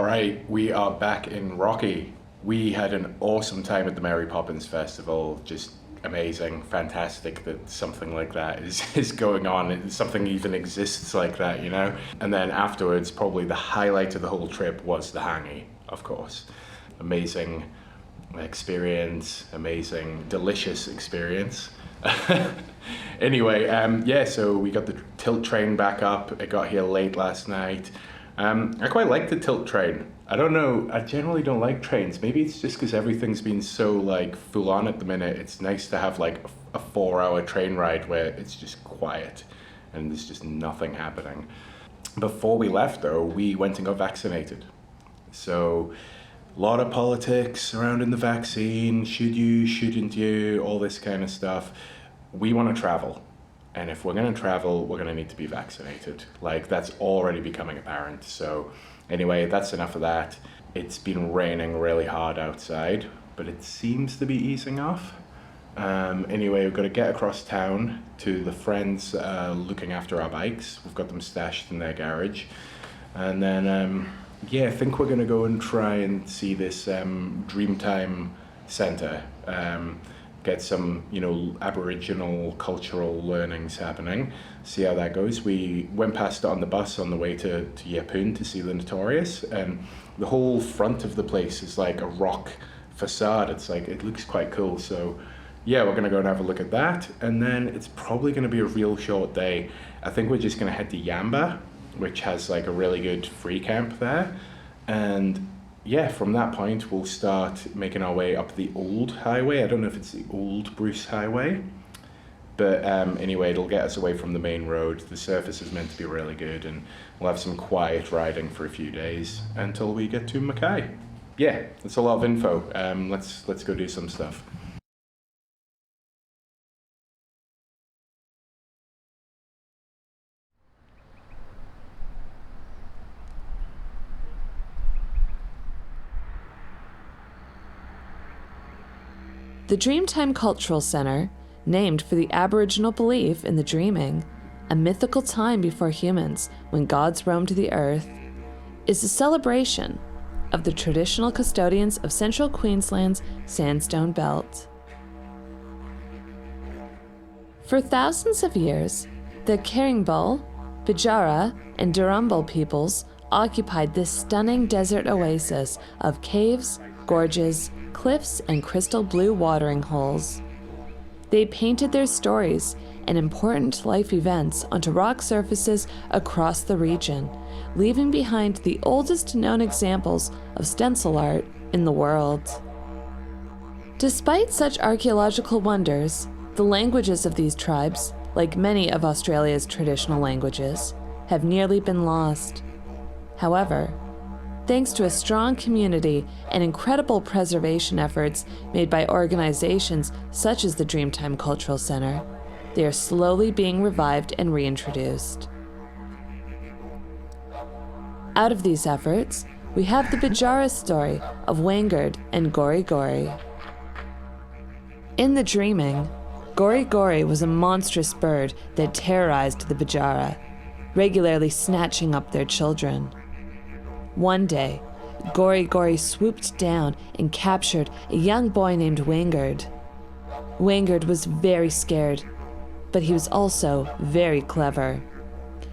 right, we are back in Rocky. We had an awesome time at the Mary Poppins Festival. Just amazing, fantastic that something like that is going on and something even exists like that, you know? And then afterwards, probably the highlight of the whole trip was the hangi, of course. Amazing experience, amazing, delicious experience. Anyway, yeah, so we got the tilt train back up. It got here late last night. I quite like the tilt train. I don't know, I generally don't like trains. Maybe it's just because everything's been so like full on at the minute. It's nice to have like a 4-hour train ride where it's just quiet and there's just nothing happening. Before we left though, we went and got vaccinated. So a lot of politics surrounding the vaccine, should you, shouldn't you, all this kind of stuff. We want to travel. And if we're going to travel, we're going to need to be vaccinated. Like, that's already becoming apparent. So anyway, that's enough of that. It's been raining really hard outside, but it seems to be easing off. Anyway, we've got to get across town to the friends looking after our bikes. We've got them stashed in their garage. And then, yeah, I think we're going to go and try and see this Dreamtime Centre. Get some, you know, Aboriginal cultural learnings happening, see how that goes. We went past it on the bus on the way to Yeppoon to see the Notorious, and the whole front of the place is like a rock facade. It's like, it looks quite cool. So yeah, we're gonna go and have a look at that, and then it's probably gonna be a real short day. I think we're just gonna head to Yamba, which has like a really good free camp there, and yeah, from that point, we'll start making our way up the old highway. I don't know if it's the old Bruce Highway, but anyway, it'll get us away from the main road. The surface is meant to be really good, and we'll have some quiet riding for a few days until we get to Mackay. Yeah, that's a lot of info. Let's go do some stuff. The Dreamtime Cultural Centre, named for the Aboriginal belief in the dreaming, a mythical time before humans when gods roamed the earth, is a celebration of the traditional custodians of central Queensland's sandstone belt. For thousands of years, the Caringbul, Bidjara, and Darumbal peoples occupied this stunning desert oasis of caves, gorges, cliffs, and crystal blue watering holes. They painted their stories and important life events onto rock surfaces across the region, leaving behind the oldest known examples of stencil art in the world. Despite such archaeological wonders, the languages of these tribes, like many of Australia's traditional languages, have nearly been lost. However, thanks to a strong community and incredible preservation efforts made by organizations such as the Dreamtime Cultural Centre, they are slowly being revived and reintroduced. Out of these efforts, we have the Bidjara story of Wangard and Gori Gori. In the dreaming, Gori Gori was a monstrous bird that terrorized the Bidjara, regularly snatching up their children. One day, Gori Gori swooped down and captured a young boy named Wangard. Wangard was very scared, but he was also very clever.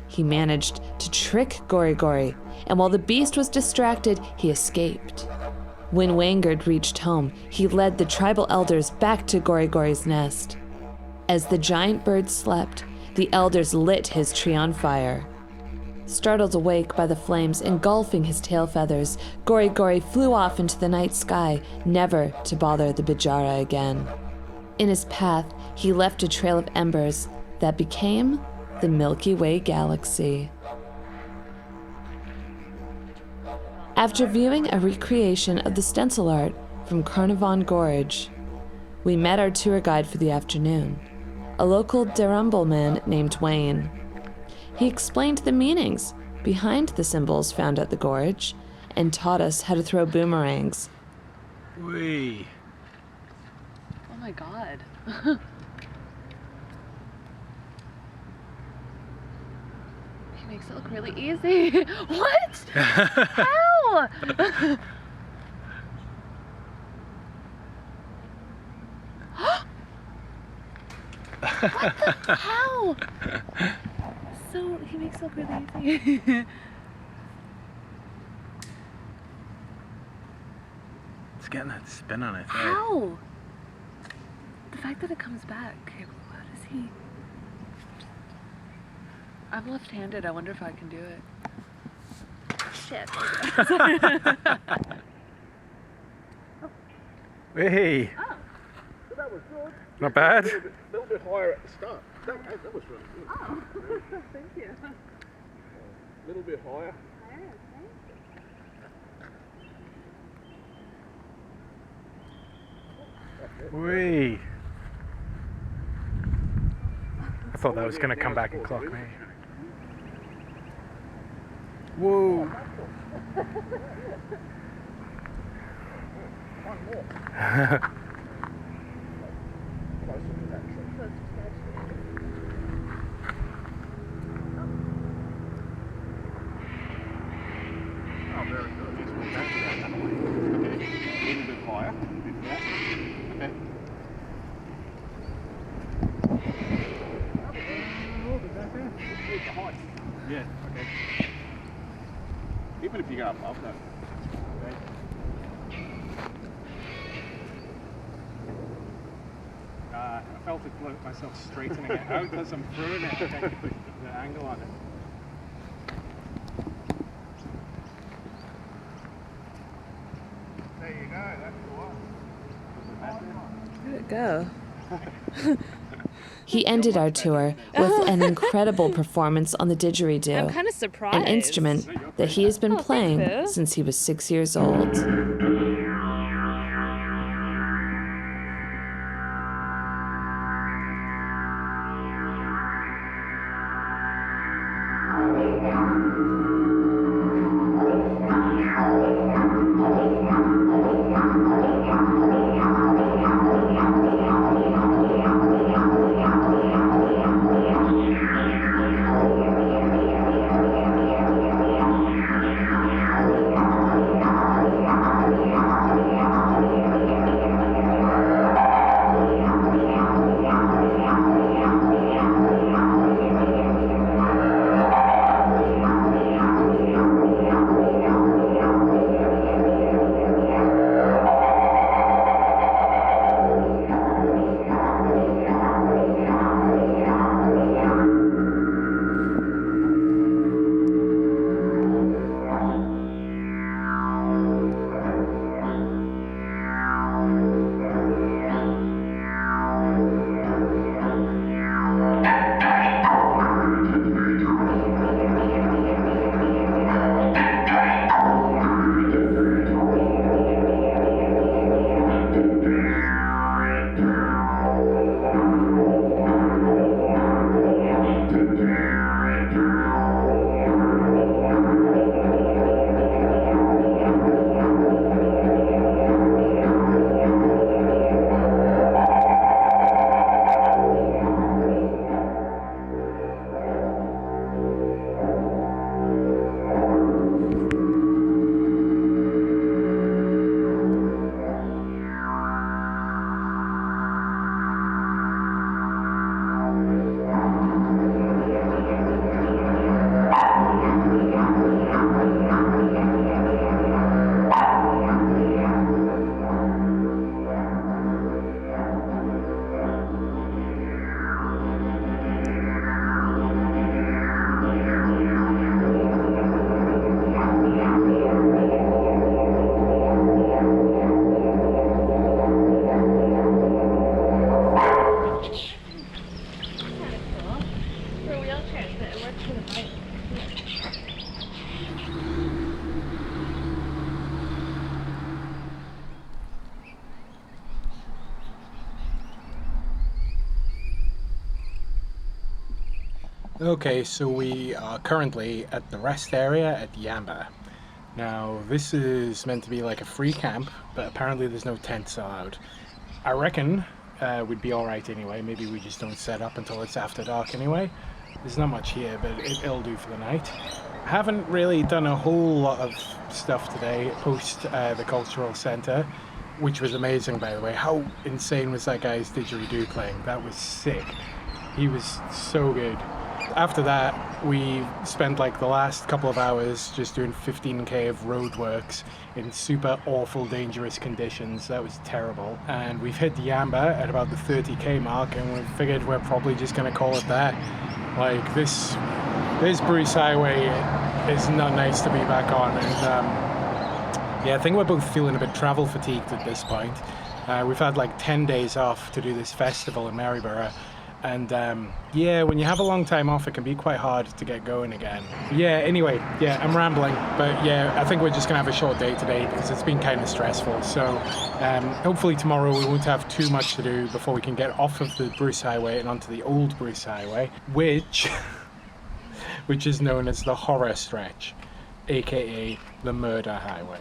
He managed to trick Gori Gori, and while the beast was distracted, he escaped. When Wangard reached home, he led the tribal elders back to Gori Gori's nest. As the giant bird slept, the elders lit his tree on fire. Startled awake by the flames engulfing his tail feathers, Gori Gori flew off into the night sky, never to bother the Bidjara again. In his path, he left a trail of embers that became the Milky Way galaxy. After viewing a recreation of the stencil art from Carnarvon Gorge, we met our tour guide for the afternoon, a local Darumbal man named Wayne. He explained the meanings behind the symbols found at the gorge and taught us how to throw boomerangs. Whee! Oh my god. He makes it look really easy. What? How? How? So he makes it look really easy. It's getting that spin on it. How? The fact that it comes back. Okay, how does he? I'm left-handed. I wonder if I can do it. Shit. Hey. So that was good. Not bad. A little bit higher at the start. That was really good. Oh, thank you. A little bit higher. Whee. I thought that was going to come back and clock me. Whoa. One more. Closer to that tree. Oh, very good. Just move back to that way. Okay. A little bit higher. A bit more. Okay. Yeah, okay. Even if you go above that. Okay. I felt it float myself straightening it out because I'm throwing it. I can't get the angle on it. There you go, that's the one. Where'd it go? He ended our tour with an incredible performance on the didgeridoo, I'm kind of surprised. an instrument that he has been Oh, thanks, playing Boo. since he was 6 years old. Okay, so we are currently at the rest area at Yamba. Now, this is meant to be like a free camp, but apparently there's no tents allowed. I reckon we'd be alright anyway. Maybe we just don't set up until it's after dark anyway. There's not much here, but it'll do for the night. Haven't really done a whole lot of stuff today post the Cultural Centre, which was amazing, by the way. How insane was that guy's didgeridoo playing? That was sick. He was so good. After that, we spent like the last couple of hours just doing 15k of roadworks in super awful, dangerous conditions. That was terrible. And we've hit Yamba at about the 30k mark, and we figured we're probably just gonna call it that. Like this Bruce Highway is not nice to be back on, and yeah, I think we're both feeling a bit travel fatigued at this point. We've had like 10 days off to do this festival in Marlborough, and yeah, when you have a long time off, it can be quite hard to get going again. Yeah, anyway, yeah, I'm rambling, but yeah, I think we're just gonna have a short day today because it's been kind of stressful. So hopefully tomorrow we won't have too much to do before we can get off of the Bruce Highway and onto the old Bruce Highway, which is known as the horror stretch, aka the murder highway.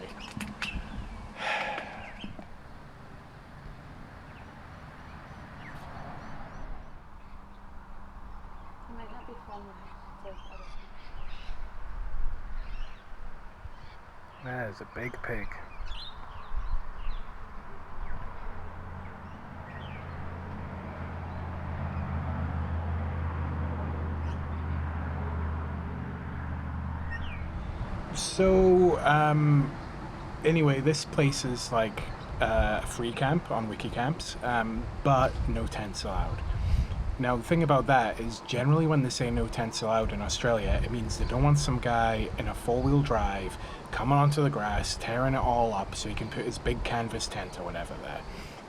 That is a big pig. So, anyway, this place is like a free camp on Wikicamps, but no tents allowed. Now, the thing about that is generally when they say no tents allowed in Australia, it means they don't want some guy in a four-wheel drive coming onto the grass, tearing it all up so he can put his big canvas tent or whatever there.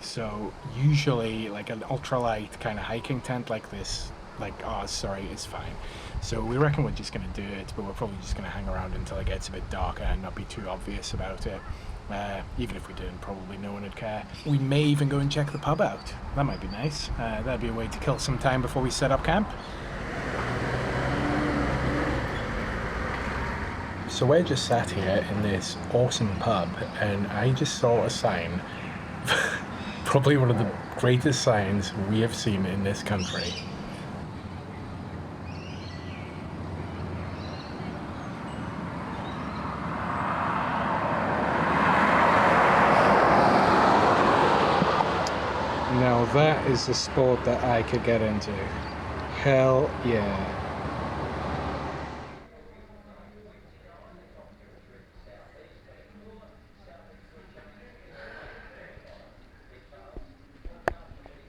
So usually like an ultralight kind of hiking tent like this, like ours, sorry, is fine. So we reckon we're just going to do it, but we're probably just going to hang around until it gets a bit darker and not be too obvious about it. Even if we didn't, probably no one would care. We may even go and check the pub out. That might be nice. That'd be a way to kill some time before we set up camp. So we're just sat here in this awesome pub, and I just saw a sign, probably one of the greatest signs we have seen in this country. Now that is the sport that I could get into. Hell yeah.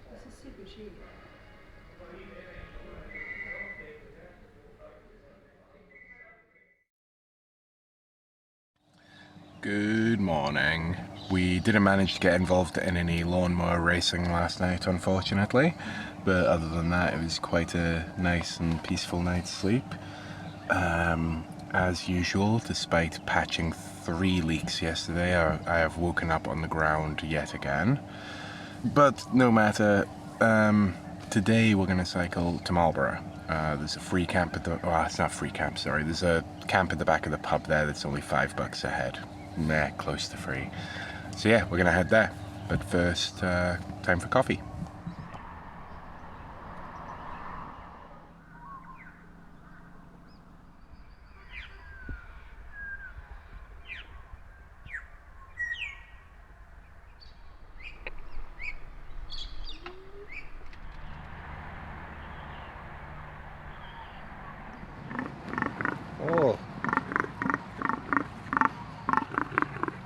This is super cheap. Good morning. We didn't manage to get involved in any lawnmower racing last night, unfortunately, but other than that, it was quite a nice and peaceful night's sleep. As usual, despite patching 3 leaks yesterday, I have woken up on the ground yet again. But no matter, today we're going to cycle to Marlborough. There's a free camp at the, well, it's not free camp, sorry. There's a camp at the back of the pub there that's only $5 a head. Nah, close to free. So yeah, we're gonna head there. But first, time for coffee. Oh.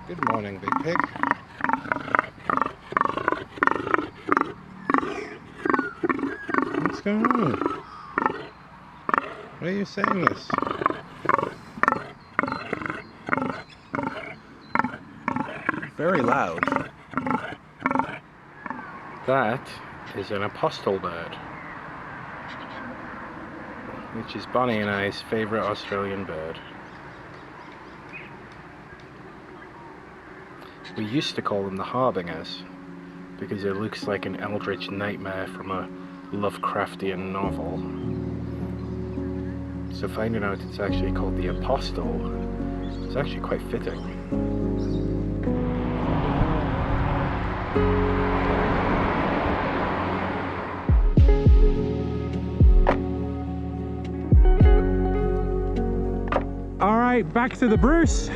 Good morning, big pig. What's going on? Why are you saying this? Very loud. That is an apostle bird, which is Bonnie and I's favourite Australian bird. We used to call them the Harbingers because it looks like an eldritch nightmare from a Lovecraftian novel. So finding out it's actually called the Apostle is actually quite fitting. right, back to the Bruce.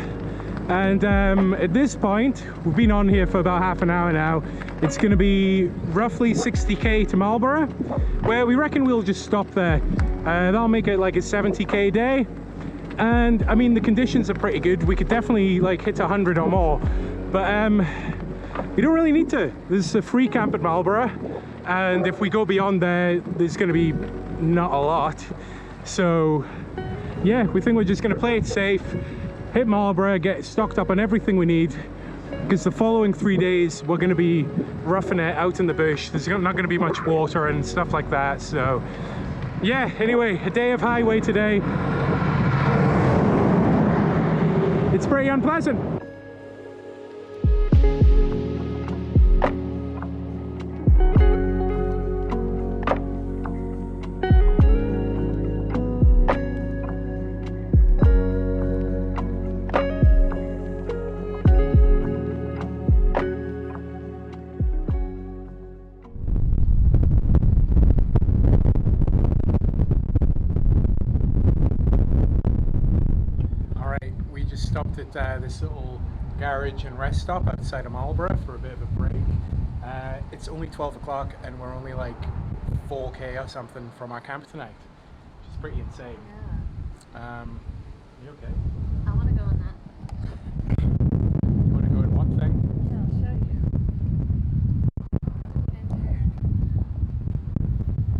And at this point, we've been on here for about half an hour now. It's going to be roughly 60k to Marlborough, where we reckon we'll just stop there. That'll make it like a 70k day. And I mean, the conditions are pretty good. We could definitely like hit 100 or more, but we don't really need to. There's a free camp at Marlborough, and if we go beyond there, there's going to be not a lot. So yeah, we think we're just going to play it safe, hit Marlborough, get stocked up on everything we need, because the following 3 days we're going to be roughing it out in the bush. There's not going to be much water and stuff like that. So yeah, anyway, a day of highway today. It's pretty unpleasant. Stopped at this little garage and rest stop outside of Marlborough for a bit of a break. It's only 12 o'clock and we're only like 4k or something from our camp tonight, which is pretty insane. Yeah. You okay? I want to go on that. You want to go in what thing? Yeah, I'll show you.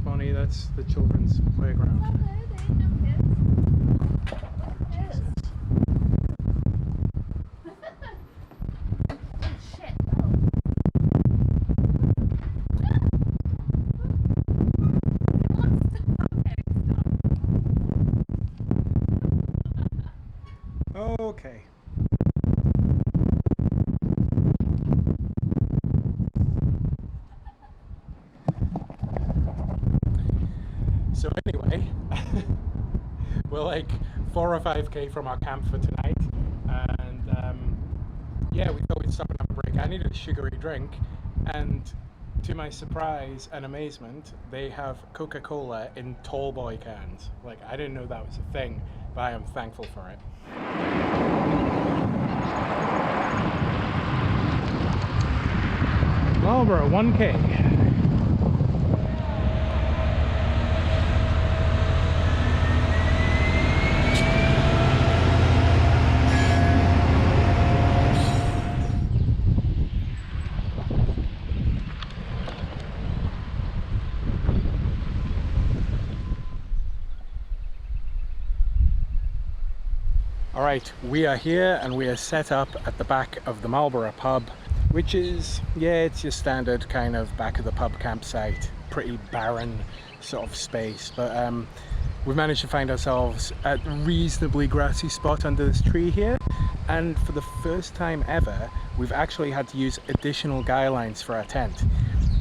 Bonnie, that's the children's playground. Okay, there ain't no kids. Jesus. Okay. So anyway, we're like 4 or 5k from our camp for tonight, and yeah, we thought we'd stop and have a break. I needed a sugary drink, and to my surprise and amazement, they have Coca-Cola in tall boy cans. Like, I didn't know that was a thing, but I am thankful for it. Marlborough, 1k. Alright, we are here and we are set up at the back of the Marlborough pub, which is, yeah, it's your standard kind of back of the pub campsite, pretty barren sort of space, but we've managed to find ourselves at a reasonably grassy spot under this tree here, and for the first time ever we've actually had to use additional guy lines for our tent.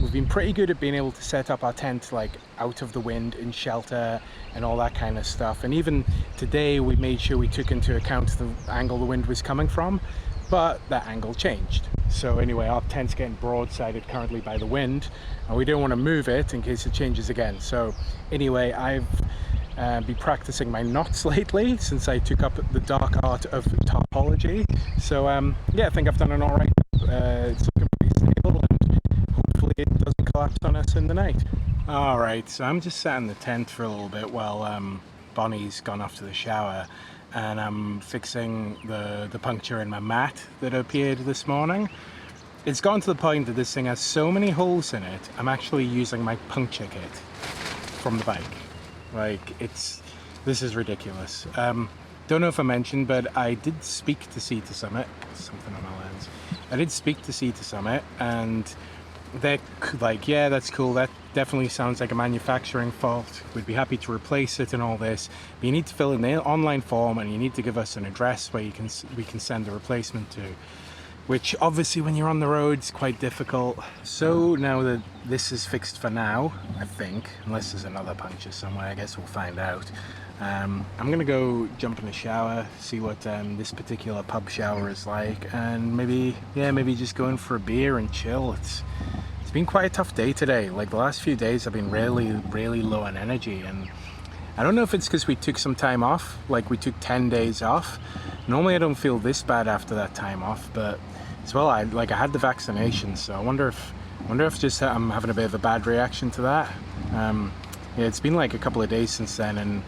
We've been pretty good at being able to set up our tent like out of the wind in shelter and all that kind of stuff, and even today we made sure we took into account the angle the wind was coming from, but that angle changed. So anyway, our tent's getting broadsided currently by the wind and we don't want to move it in case it changes again. So anyway, I've been practicing my knots lately since I took up the dark art of topology. So yeah, I think I've done an alright job. It's looking pretty stable and hopefully it doesn't collapse on us in the night. Alright, so I'm just sat in the tent for a little bit while Bonnie's gone off to the shower, and I'm fixing the puncture in my mat that appeared this morning. It's gotten to the point that this thing has so many holes in it, I'm actually using my puncture kit from the bike. Like, this is ridiculous. Don't know if I mentioned, but I did speak to Sea to Summit. Something on my lens. I did speak to Sea to Summit, and they're like, yeah, that's cool. That definitely sounds like a manufacturing fault. We'd be happy to replace it and all this. But you need to fill in the online form, and you need to give us an address where we can send the replacement to. Which obviously, when you're on the road, is quite difficult. So now that this is fixed for now, I think, unless there's another puncture somewhere, I guess we'll find out. I'm gonna go jump in the shower, see what this particular pub shower is like, and maybe just go in for a beer and chill. It's been quite a tough day today. Like, the last few days I've been really low on energy, and I don't know if it's because we took some time off, like we took 10 days off. Normally I don't feel this bad after that time off, but as well, I had the vaccination, so I wonder if just I'm having a bit of a bad reaction to that. Yeah, it's been like a couple of days since then, and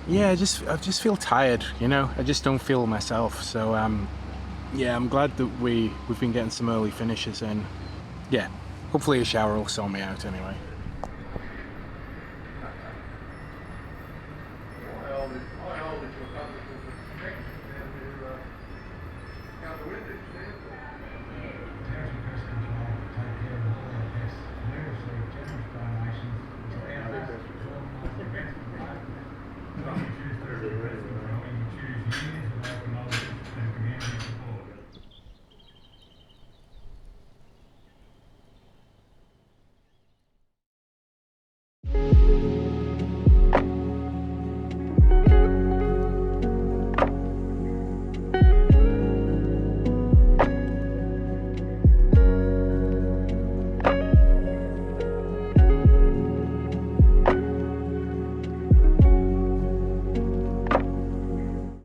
yeah, I just feel tired, you know. I just don't feel myself. So yeah, I'm glad that we've been getting some early finishes in. Yeah, hopefully a shower will sort me out anyway.